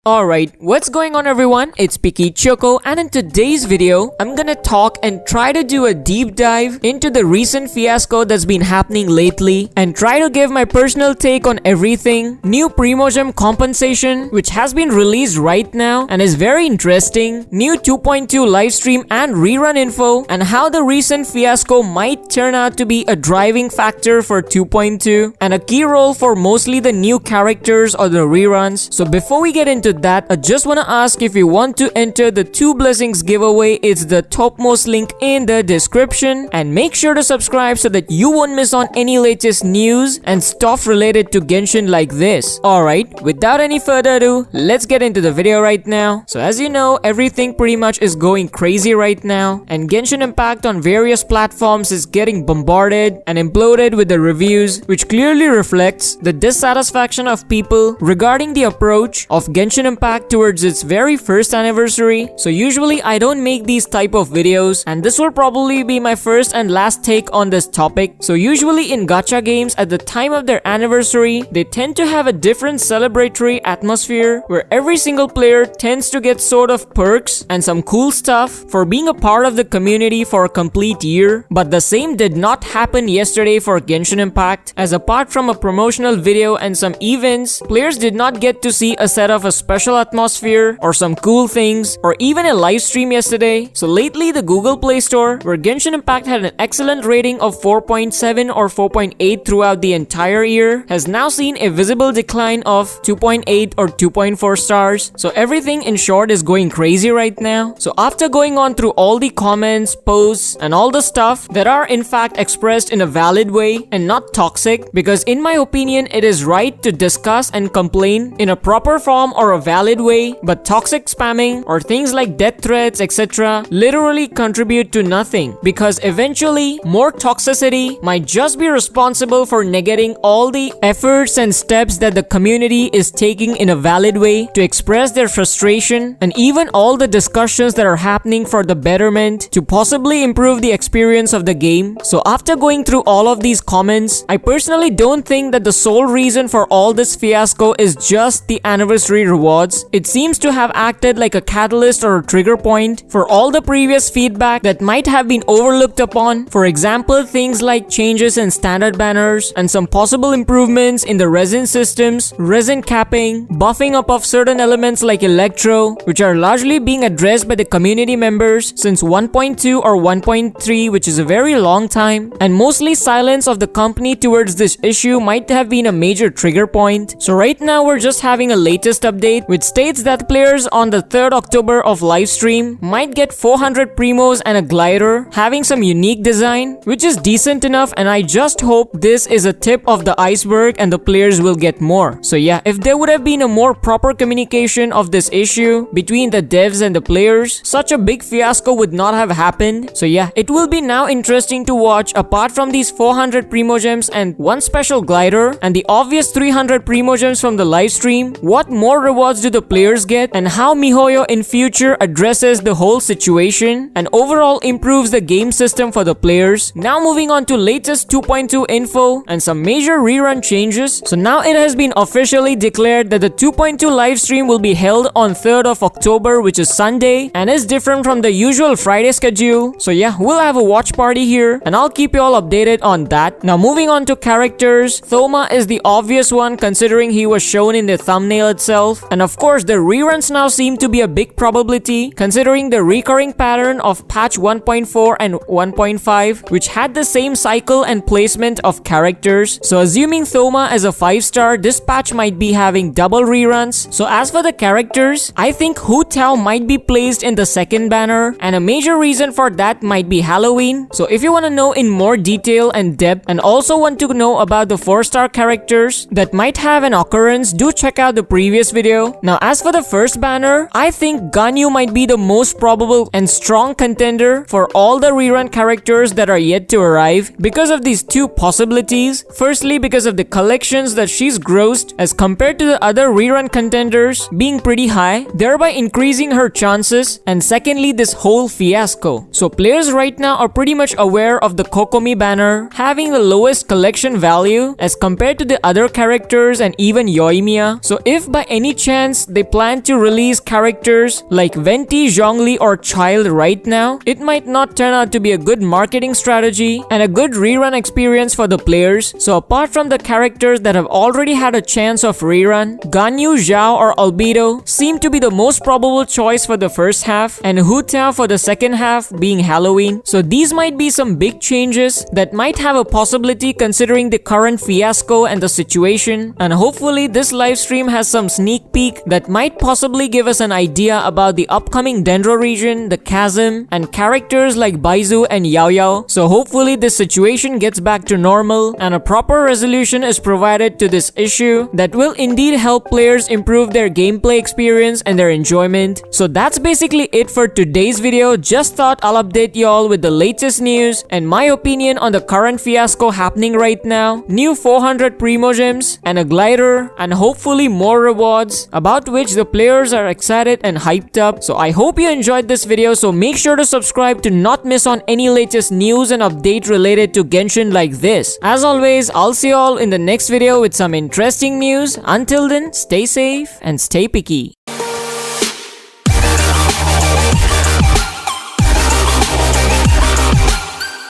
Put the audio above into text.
Alright, what's going on everyone? It's Picky Choco, and in today's video, I'm gonna talk and try to do a deep dive into the recent fiasco that's been happening lately and try to give my personal take on everything. New Primogem compensation, which has been released right now and is very interesting. New 2.2 livestream and rerun info, and how the recent fiasco might turn out to be a driving factor for 2.2 and a key role for mostly the new characters or the reruns. So before we get into that, I just want to ask if you want to enter the 2 blessings giveaway. It's the topmost link in the description, and make sure to subscribe so that you won't miss on any latest news and stuff related to Genshin like this. Alright, without any further ado, let's get into the video right now. So as you know, everything pretty much is going crazy right now, and Genshin Impact on various platforms is getting bombarded and imploded with the reviews, which clearly reflects the dissatisfaction of people regarding the approach of Genshin Impact towards its very first anniversary. So usually I don't make these type of videos, and this will probably be my first and last take on this topic. So usually in gacha games at the time of their anniversary, they tend to have a different celebratory atmosphere where every single player tends to get sort of perks and some cool stuff for being a part of the community for a complete year. But the same did not happen yesterday for Genshin Impact, as apart from a promotional video and some events, players did not get to see a set of a special atmosphere or some cool things or even a live stream yesterday. So lately the Google Play Store, where Genshin Impact had an excellent rating of 4.7 or 4.8 throughout the entire year, has now seen a visible decline of 2.8 or 2.4 stars. So everything in short is going crazy right now. So after going on through all the comments, posts and all the stuff that are in fact expressed in a valid way and not toxic, because in my opinion it is right to discuss and complain in a proper form or a valid way, but toxic spamming or things like death threats etc. literally contribute to nothing, because eventually more toxicity might just be responsible for negating all the efforts and steps that the community is taking in a valid way to express their frustration, and even all the discussions that are happening for the betterment to possibly improve the experience of the game. So after going through all of these comments, I personally don't think that the sole reason for all this fiasco is just the anniversary rewards. It seems to have acted like a catalyst or a trigger point for all the previous feedback that might have been overlooked upon. For example, things like changes in standard banners and some possible improvements in the resin systems, resin capping, buffing up of certain elements like Electro, which are largely being addressed by the community members since 1.2 or 1.3, which is a very long time, and mostly silence of the company towards this issue might have been a major trigger point. So right now we're just having a latest update which states that players on the 3rd October of livestream might get 400 primos and a glider having some unique design, which is decent enough, and I just hope this is a tip of the iceberg and the players will get more. So yeah, if there would have been a more proper communication of this issue between the devs and the players, such a big fiasco would not have happened. So yeah, it will be now interesting to watch, apart from these 400 primogems and one special glider and the obvious 300 primogems from the livestream, what more rewards do the players get, and how MiHoYo in future addresses the whole situation and overall improves the game system for the players. Now moving on to latest 2.2 info and some major rerun changes. So now it has been officially declared that the 2.2 livestream will be held on 3rd of October, which is Sunday, and is different from the usual Friday schedule. So yeah, we'll have a watch party here and I'll keep you all updated on that. Now moving on to characters, Thoma is the obvious one considering he was shown in the thumbnail itself, and of course the reruns now seem to be a big probability considering the recurring pattern of patch 1.4 and 1.5, which had the same cycle and placement of characters. So assuming Thoma as a 5-star, this patch might be having double reruns. So as for the characters, I think Hu Tao might be placed in the 2nd banner, and a major reason for that might be Halloween. So if you want to know in more detail and depth and also want to know about the 4-star characters that might have an occurrence, do check out the previous video. Now as for the 1st banner, I think Ganyu might be the most probable and strong contender for all the rerun characters that are yet to arrive because of these 2 possibilities. Firstly, because of the collections that she's grossed as compared to the other rerun contenders being pretty high, thereby increasing her chances, and secondly, this whole fiasco. So players right now are pretty much aware of the Kokomi banner having the lowest collection value as compared to the other characters and even Yoimiya. So if by any chance chance they plan to release characters like Venti, Zhongli or Child right now, it might not turn out to be a good marketing strategy and a good rerun experience for the players. So apart from the characters that have already had a chance of rerun, Ganyu, Zhao or Albedo seem to be the most probable choice for the first half, and Hu Tao for the second half, being Halloween. So these might be some big changes that might have a possibility considering the current fiasco and the situation, and hopefully this live stream has some sneak peek that might possibly give us an idea about the upcoming Dendro region, the Chasm, and characters like Baizu and Yao Yao. So hopefully this situation gets back to normal and a proper resolution is provided to this issue that will indeed help players improve their gameplay experience and their enjoyment. So that's basically it for today's video. Just thought I'll update y'all with the latest news and my opinion on the current fiasco happening right now, new 400 Primo Gems and a glider, and hopefully more rewards about which the players are excited and hyped up. So I hope you enjoyed this video, so make sure to subscribe to not miss on any latest news and update related to Genshin like this. As always, I'll see you all in the next video with some interesting news. Until then, stay safe and stay picky.